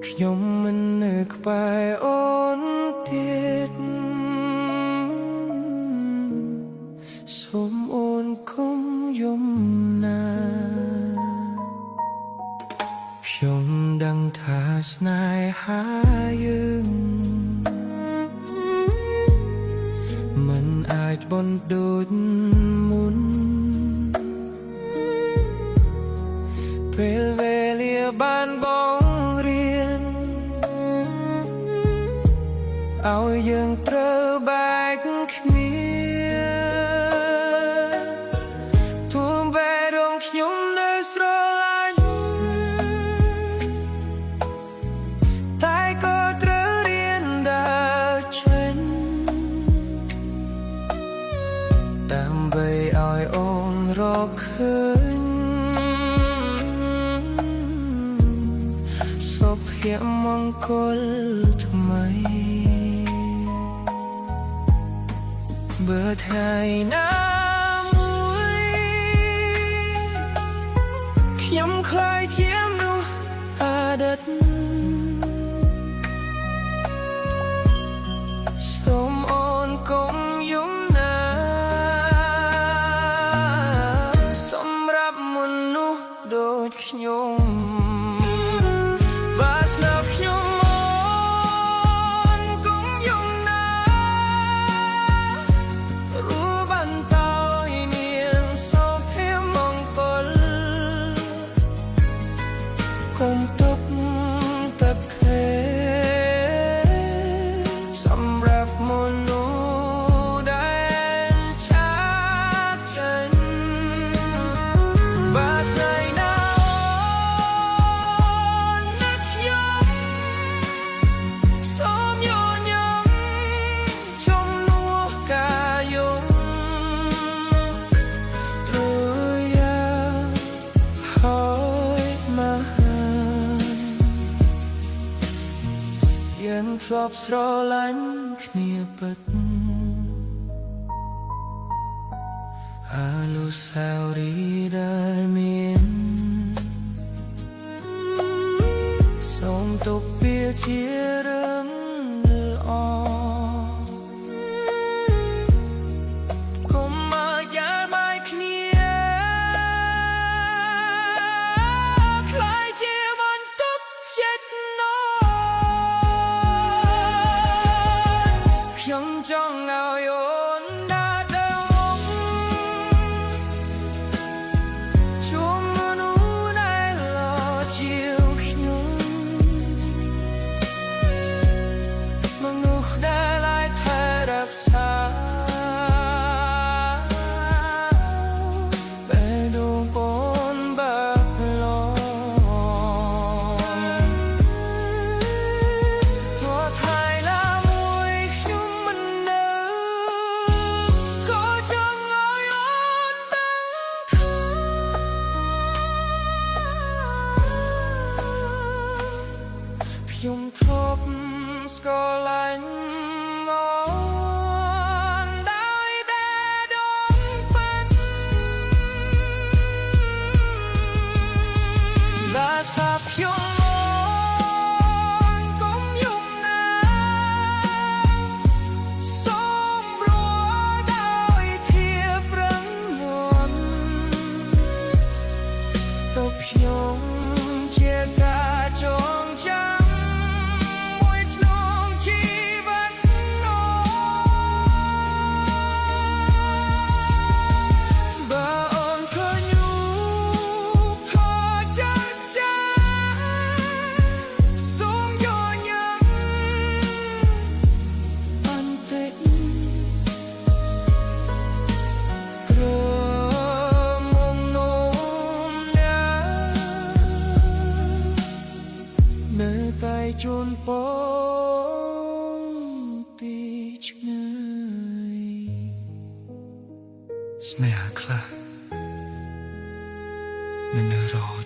ខ្ញុំមិននឹកបែអូនទៀតសូមអូនគុំយំណាខ្ញុំដឹងថាស្នេហាយើងមិនអាចបន្ដូចមុនពេលវេលាបានបងរៀនឲ្យយើងត្រូវបែកគ្នាទួមបែរងខ្ញុំនៅស្រឡាញ់តែក៏ត្រូវរៀនដើរចេញដើម្បីឲ្យអូនរកឃើញសុភមង្គលថ្មីបើថ្ងៃណាមួយខ្ញុំខ្លាយជាមនុស្សអតីតសូមអូនកុំយំណាសម្រាប់មនុស្សដូចខ្ញុំបើស្នាប់ខ្ញុំអូនកុំយំណាรู้บันเตยเนียนសុភមង្គលคงទុកទឹកខេសម្រាប់មនុស្សដែលឆាកចេញបើថ្ងៃណានឹកខ្ញុំសូមញញឹមជំនួសការយំត្រូវយ៉ាងហើយមកយើងធ្លាប់ស្រឡាញ់គ្នាពិតអនុស្សាវរីយ៍ដែលមានសូមទុកវាជារឿងល្អកុំមកយ៉ាបាយគ្នាខ្លាយជាបន្ទុកចិត្តណោខ្ញុំចង់ឲ្យអូនដើរទៅជួបមនុស្សដែលល្អជាងខ្ញុំមនុស្សដែលអាចថែរក្សាបេះដូងពនបាក់ឡងទោះថ្ងៃណាមួយខ្ញុំមិននៅក៏ចង់ឲ្យអូនដឹងថាខ្ញុំធ្លាប់ស្រឡាញ់អូនដោយតែដងពិតបើថាខ្ញុំអូនកុំយំណាសូមរកដោយភាពរឹងមាំទៅខ្ញុំជាការចងចាំមួយក្នុងជីវិតបើអូនឃើញរូបថតចាស់ចាសូមញញឹមបន្តិចក្រមុំនោមណានៅតែជូនពរពីឆ្ងាយស្នេហាខ្លះមិននៅរហូត